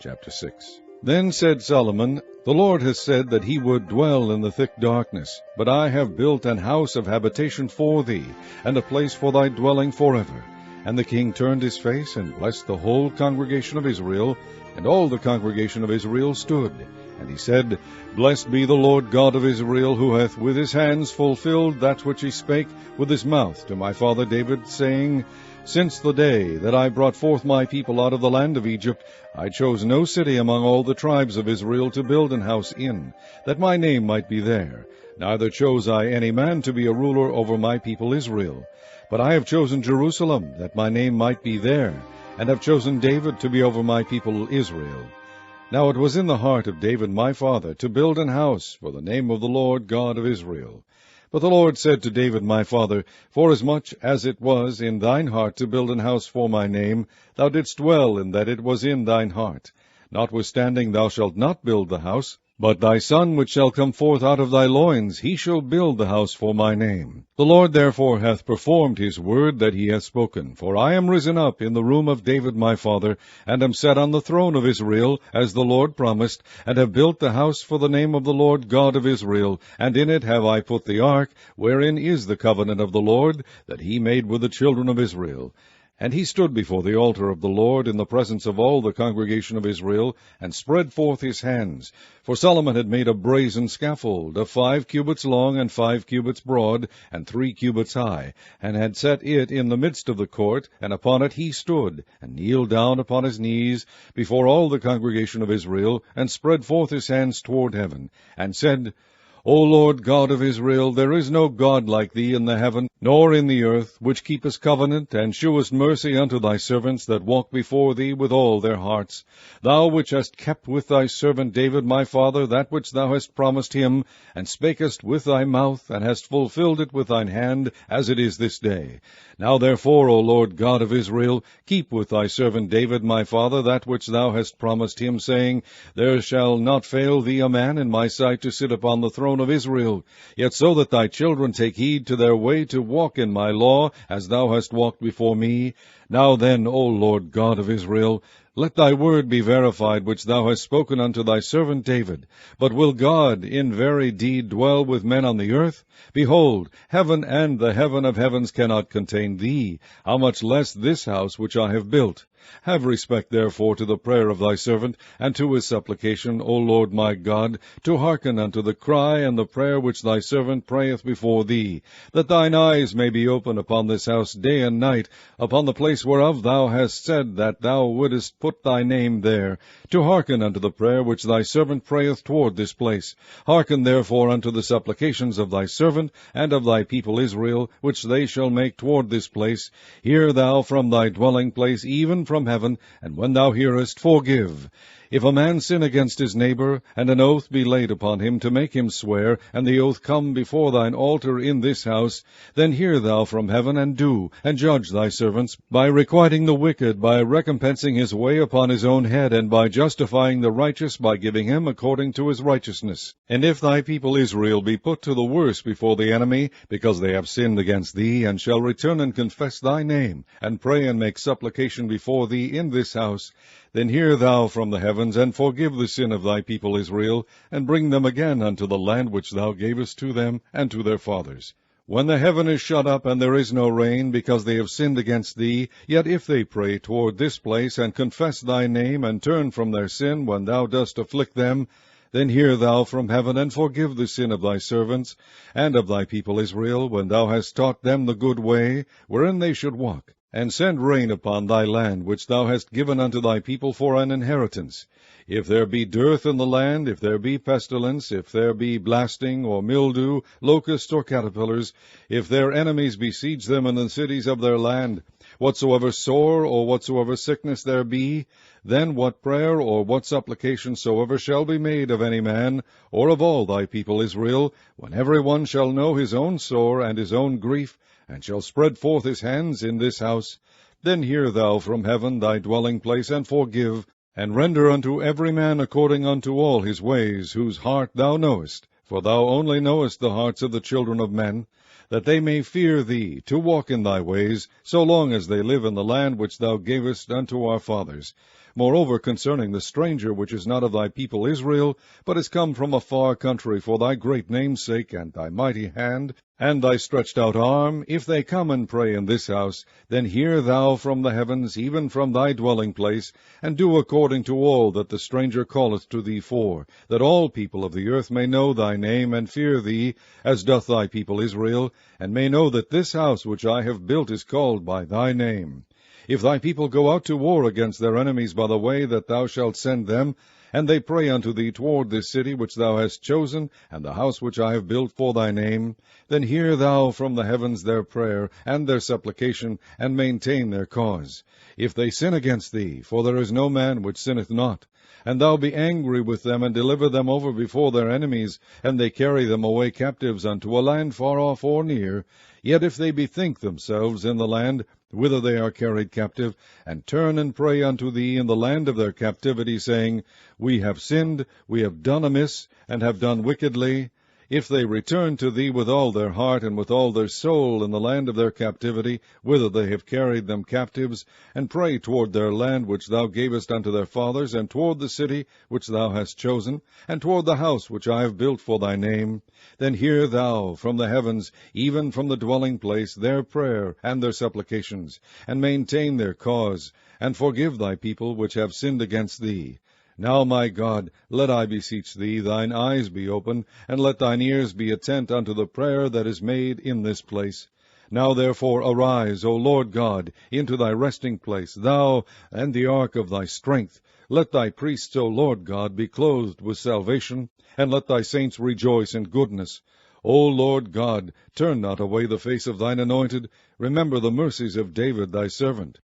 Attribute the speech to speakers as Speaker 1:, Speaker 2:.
Speaker 1: Chapter 6. Then said Solomon, The Lord has said that he would dwell in the thick darkness, but I have built an house of habitation for thee, and a place for thy dwelling forever. And the king turned his face, and blessed the whole congregation of Israel, and all the congregation of Israel stood. And he said, Blessed be the Lord God of Israel, who hath with his hands fulfilled that which he spake with his mouth to my father David, saying, Since the day that I brought forth my people out of the land of Egypt, I chose no city among all the tribes of Israel to build an house in, that my name might be there. Neither chose I any man to be a ruler over my people Israel. But I have chosen Jerusalem, that my name might be there, and have chosen David to be over my people Israel. Now it was in the heart of David my father to build an house for the name of the Lord God of Israel. But the Lord said to David my father, Forasmuch as it was in thine heart to build an house for my name, thou didst well in that it was in thine heart. Notwithstanding thou shalt not build the house, but thy son which shall come forth out of thy loins, he shall build the house for my name. The Lord therefore hath performed his word that he hath spoken. For I am risen up in the room of David my father, and am set on the throne of Israel, as the Lord promised, and have built the house for the name of the Lord God of Israel, and in it have I put the ark, wherein is the covenant of the Lord, that he made with the children of Israel. And he stood before the altar of the Lord in the presence of all the congregation of Israel, and spread forth his hands. For Solomon had made a brazen scaffold, of 5 cubits long, and 5 cubits broad, and 3 cubits high, and had set it in the midst of the court, and upon it he stood, and kneeled down upon his knees before all the congregation of Israel, and spread forth his hands toward heaven, and said, O Lord God of Israel, there is no God like thee in the heaven, nor in the earth, which keepest covenant, and shewest mercy unto thy servants that walk before thee with all their hearts. Thou which hast kept with thy servant David my father that which thou hast promised him, and spakest with thy mouth, and hast fulfilled it with thine hand, as it is this day. Now therefore, O Lord God of Israel, keep with thy servant David my father that which thou hast promised him, saying, There shall not fail thee a man in my sight to sit upon the throne of Israel. Yet so that thy children take heed to their way to walk in my law, as thou hast walked before me. Now then, O Lord God of Israel, let thy word be verified, which thou hast spoken unto thy servant David. But will God in very deed dwell with men on the earth? Behold, heaven and the heaven of heavens cannot contain thee, how much less this house which I have built? Have respect therefore to the prayer of thy servant, and to his supplication, O Lord my God, to hearken unto the cry and the prayer which thy servant prayeth before thee, that thine eyes may be open upon this house day and night, upon the place whereof thou hast said that thou wouldest put thy name there, to hearken unto the prayer which thy servant prayeth toward this place. Hearken therefore unto the supplications of thy servant and of thy people Israel, which they shall make toward this place. Hear thou from thy dwelling place, even from heaven, and when thou hearest, forgive. If a man sin against his neighbor, and an oath be laid upon him to make him swear, and the oath come before thine altar in this house, then hear thou from heaven, and do, and judge thy servants, by requiting the wicked, by recompensing his way upon his own head, and by justifying the righteous, by giving him according to his righteousness. And if thy people Israel be put to the worse before the enemy, because they have sinned against thee, and shall return and confess thy name, and pray and make supplication before thee in this house, then hear thou from the heavens, and forgive the sin of thy people Israel, and bring them again unto the land which thou gavest to them and to their fathers. When the heaven is shut up, and there is no rain, because they have sinned against thee, yet if they pray toward this place, and confess thy name, and turn from their sin when thou dost afflict them, then hear thou from heaven, and forgive the sin of thy servants, and of thy people Israel, when thou hast taught them the good way, wherein they should walk. And send rain upon thy land, which thou hast given unto thy people for an inheritance. If there be dearth in the land, if there be pestilence, if there be blasting, or mildew, locusts, or caterpillars, if their enemies besiege them in the cities of their land, whatsoever sore or whatsoever sickness there be, then what prayer or what supplication soever shall be made of any man, or of all thy people Israel, when every one shall know his own sore and his own grief, and shall spread forth his hands in this house, then hear thou from heaven thy dwelling place, and forgive, and render unto every man according unto all his ways, whose heart thou knowest, for thou only knowest the hearts of the children of men, that they may fear thee, to walk in thy ways, so long as they live in the land which thou gavest unto our fathers. Moreover, concerning the stranger which is not of thy people Israel, but is come from a far country for thy great name's sake, and thy mighty hand, and thy stretched out arm, if they come and pray in this house, then hear thou from the heavens, even from thy dwelling place, and do according to all that the stranger calleth to thee for, that all people of the earth may know thy name, and fear thee, as doth thy people Israel, and may know that this house which I have built is called by thy name. If thy people go out to war against their enemies by the way that thou shalt send them, and they pray unto thee toward this city which thou hast chosen, and the house which I have built for thy name, then hear thou from the heavens their prayer and their supplication, and maintain their cause. If they sin against thee, for there is no man which sinneth not, and thou be angry with them, and deliver them over before their enemies, and they carry them away captives unto a land far off or near, yet if they bethink themselves in the land whither they are carried captive, and turn and pray unto thee in the land of their captivity, saying, We have sinned, we have done amiss, and have done wickedly, if they return to thee with all their heart and with all their soul in the land of their captivity, whither they have carried them captives, and pray toward their land which thou gavest unto their fathers, and toward the city which thou hast chosen, and toward the house which I have built for thy name, then hear thou from the heavens, even from the dwelling place, their prayer and their supplications, and maintain their cause, and forgive thy people which have sinned against thee. Now, my God, let, I beseech thee, thine eyes be open, and let thine ears be attent unto the prayer that is made in this place. Now therefore arise, O Lord God, into thy resting place, thou and the ark of thy strength. Let thy priests, O Lord God, be clothed with salvation, and let thy saints rejoice in goodness. O Lord God, turn not away the face of thine anointed. Remember the mercies of David thy servant,